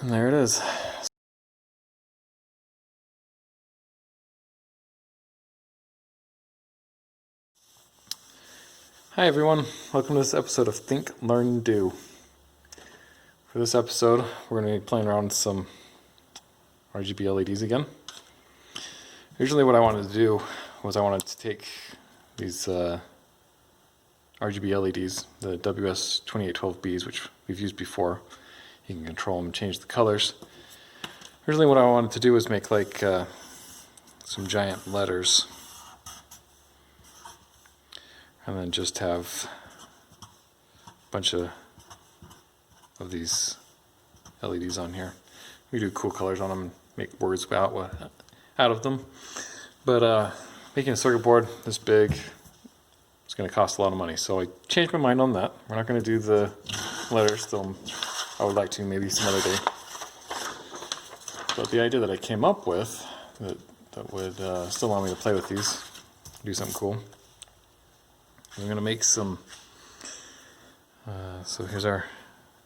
And there it is. Hi everyone, welcome to this episode of Think, Learn, Do. For this episode, we're going to be playing around with some RGB LEDs again. Originally what I wanted to do was I wanted to take these RGB LEDs, the WS2812Bs, which we've used before. You can control them and change the colors. Originally what I wanted to do was make like some giant letters and then just have a bunch of these LEDs on here. We do cool colors on them and make words out of them. But making a circuit board this big is going to cost a lot of money. So I changed my mind on that. We're not going to do the letters, though I would like to maybe some other day. But the idea that I came up with that would still allow me to play with these, do something cool. I'm going to make some, so here's our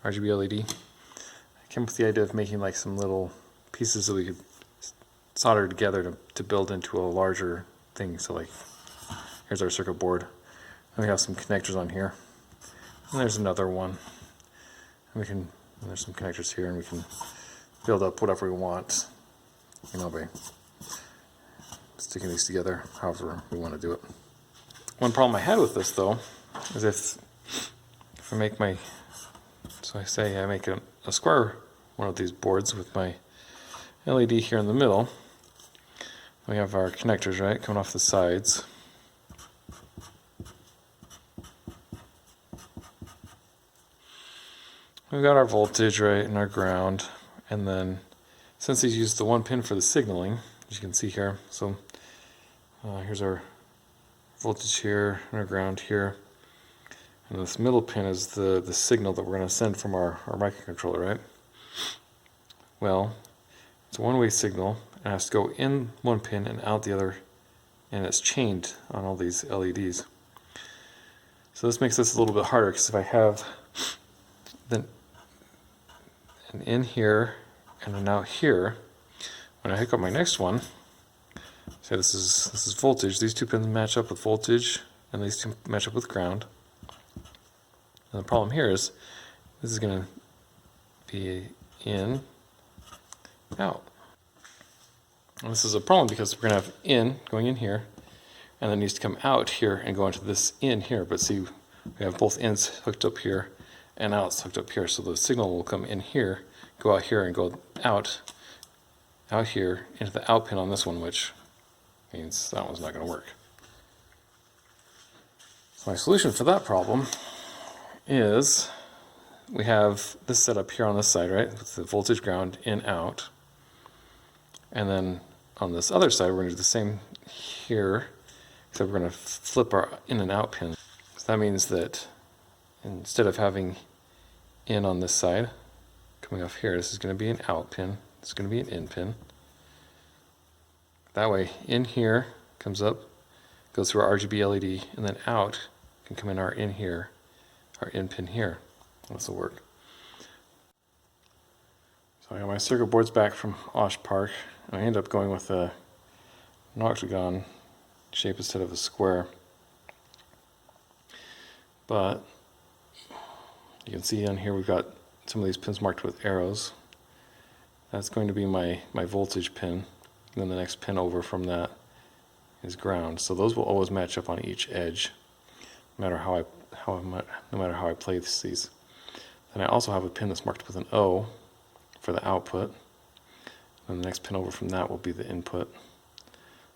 RGB LED. I came up with the idea of making like some little pieces that we could solder together to build into a larger thing. So like, here's our circuit board. And we have some connectors on here. And there's another one. And there's some connectors here, and we can build up whatever we want, you know, by sticking these together however we want to do it. One problem I had with this though is if I make I make a square one of these boards with my LED here in the middle. We have our connectors, right, coming off the sides. We've got our voltage, right, and our ground, and then since these use the one pin for the signaling, as you can see here, so here's our voltage here and our ground here, and this middle pin is the signal that we're going to send from our microcontroller, right? Well, it's a one-way signal, and it has to go in one pin and out the other, and it's chained on all these LEDs. So this makes this a little bit harder, because if I have an in here and an out here, when I hook up my next one, say this is voltage, these two pins match up with voltage, and these two match up with ground. And the problem here is this is going to be in, out. And this is a problem because we're going to have in going in here, and then it needs to come out here and go into this in here. But see, we have both ins hooked up here and outs hooked up here, so the signal will come in here, go out here, and go out here into the out pin on this one, which means that one's not going to work. So my solution for that problem is we have this set up here on this side, right, with the voltage, ground, in, out. And then on this other side, we're going to do the same here, except we're going to flip our in and out pin. So that means that instead of having in on this side, coming off here, this is going to be an out pin, this is going to be an in pin. That way, in here comes up, goes through our RGB LED, and then out can come in our in here, our in pin here. This will work. So I got my circuit boards back from Osh Park. I ended up going with an octagon shape instead of a square. But you can see on here we've got some of these pins marked with arrows. That's going to be my voltage pin. And then the next pin over from that is ground. So those will always match up on each edge, no matter how I place these. Then I also have a pin that's marked with an O for the output. And the next pin over from that will be the input.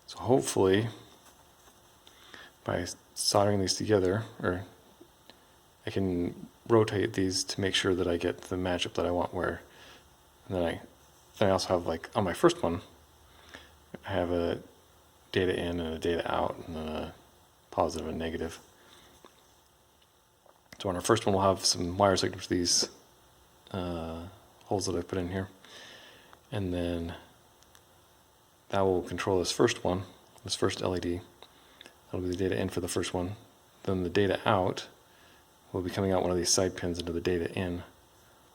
So hopefully, by soldering these together, or I can rotate these to make sure that I get the matchup that I want. And then I also have, like, on my first one, I have a data in and a data out, and then a positive and negative. So on our first one, we'll have some wire signals for these holes that I put in here. And then that will control this first one, this first LED. That'll be the data in for the first one. Then the data out will be coming out one of these side pins into the data in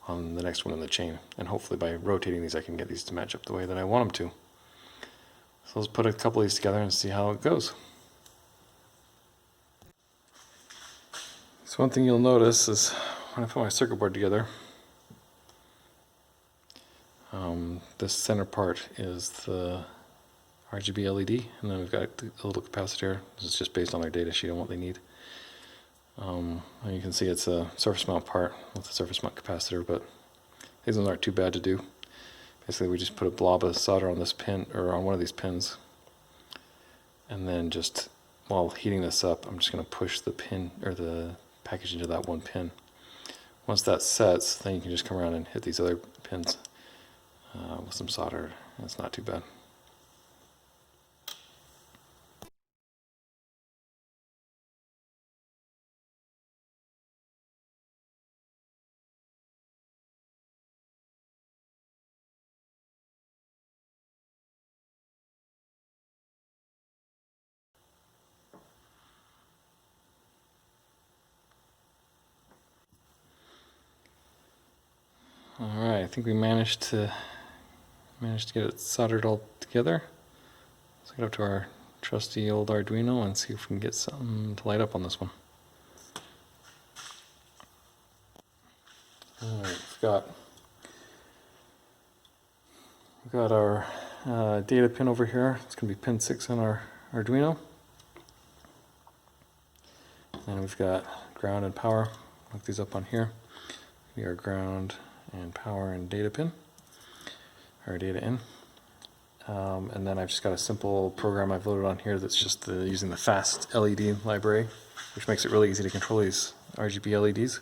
on the next one in the chain. And hopefully by rotating these I can get these to match up the way that I want them to. So let's put a couple of these together and see how it goes. So one thing you'll notice is when I put my circuit board together, this center part is the RGB LED, and then we've got a little capacitor. This is just based on their data sheet and what they need. And you can see it's a surface mount part with a surface mount capacitor, but these ones aren't too bad to do. Basically we just put a blob of solder on this pin, or on one of these pins, and then just while heating this up I'm just going to push the pin or the package into that one pin. Once that sets, then you can just come around and hit these other pins with some solder. It's not too bad. Alright, I think we managed to get it soldered all together. Let's get up to our trusty old Arduino and see if we can get something to light up on this one. Alright, we've got our data pin over here. It's going to be pin 6 on our Arduino. And we've got ground and power. Look these up on here. We are ground and power and data pin, or data in. And then I've just got a simple program I've loaded on here that's just using the fast LED library, which makes it really easy to control these RGB LEDs.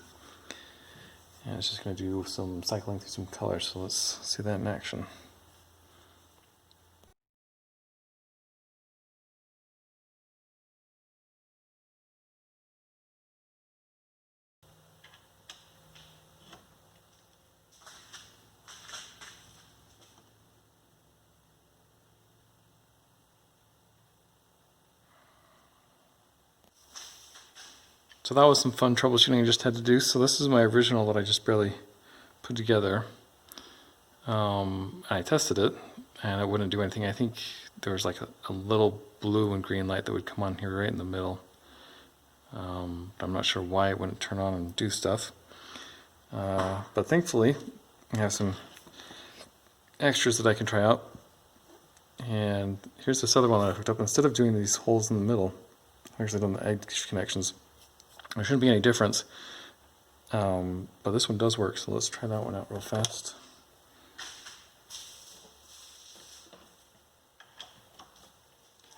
And it's just going to do some cycling through some colors, so let's see that in action. So that was some fun troubleshooting I just had to do. So this is my original that I just barely put together. I tested it and it wouldn't do anything. I think there was like a little blue and green light that would come on here right in the middle. I'm not sure why it wouldn't turn on and do stuff. But thankfully I have some extras that I can try out. And here's this other one that I hooked up. Instead of doing these holes in the middle, I've actually done the edge connections. There shouldn't be any difference, but this one does work, so let's try that one out real fast.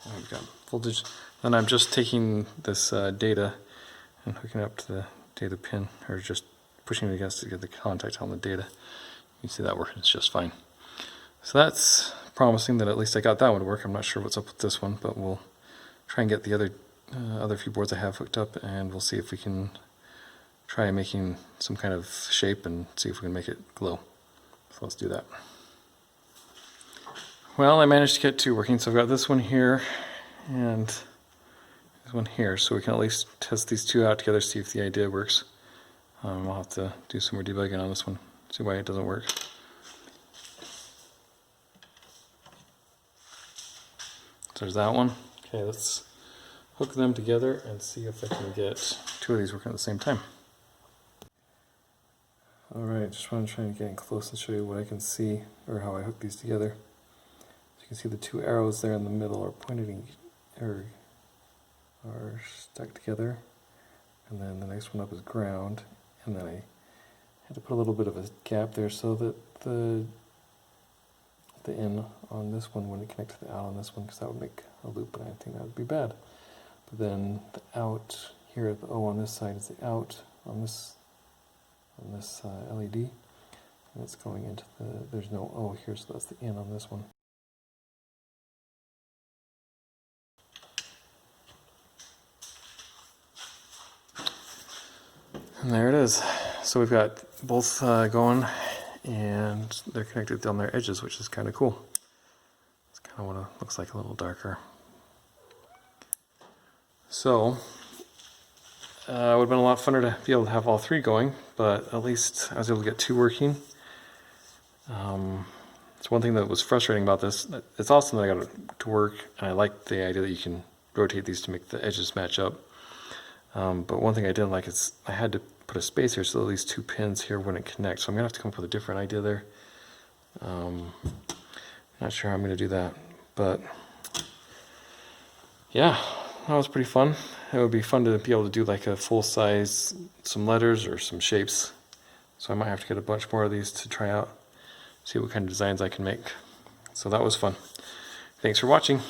We've got voltage. Then I'm just taking this data and hooking it up to the data pin, or just pushing it against to get the contact on the data. You can see that working just fine. So that's promising that at least I got that one to work. I'm not sure what's up with this one, but we'll try and get the other few boards I have hooked up, and we'll see if we can try making some kind of shape and see if we can make it glow. So let's do that. Well, I managed to get two working, so I've got this one here and this one here, so we can at least test these two out together, see if the idea works. I'll have to do some more debugging on this one, see why it doesn't work. So there's that one. Okay, let's hook them together and see if I can get two of these working at the same time. Alright, just want to try and get in close and show you what I can see, or how I hook these together. So you can see the two arrows there in the middle are pointing, or are stuck together, and then the next one up is ground, and then I had to put a little bit of a gap there so that the in on this one wouldn't connect to the out on this one, because that would make a loop, and I think that would be bad. But then the out here, the O on this side is the out on this LED, and it's going into there's no O here, so that's the in on this one. And there it is. So we've got both going, and they're connected on their edges, which is kind of cool. It's kind of what it looks like, a little darker. So It would have been a lot funner to be able to have all three going, but at least I was able to get two working. It's one thing that was frustrating about this. It's awesome that I got it to work, and I like the idea that you can rotate these to make the edges match up. But one thing I didn't like is I had to put a space here so that these two pins here wouldn't connect. So I'm gonna have to come up with a different idea there. Not sure how I'm gonna do that, but yeah, that was pretty fun. It would be fun to be able to do like a full size, some letters or some shapes. So I might have to get a bunch more of these to try out, see what kind of designs I can make. So that was fun. Thanks for watching.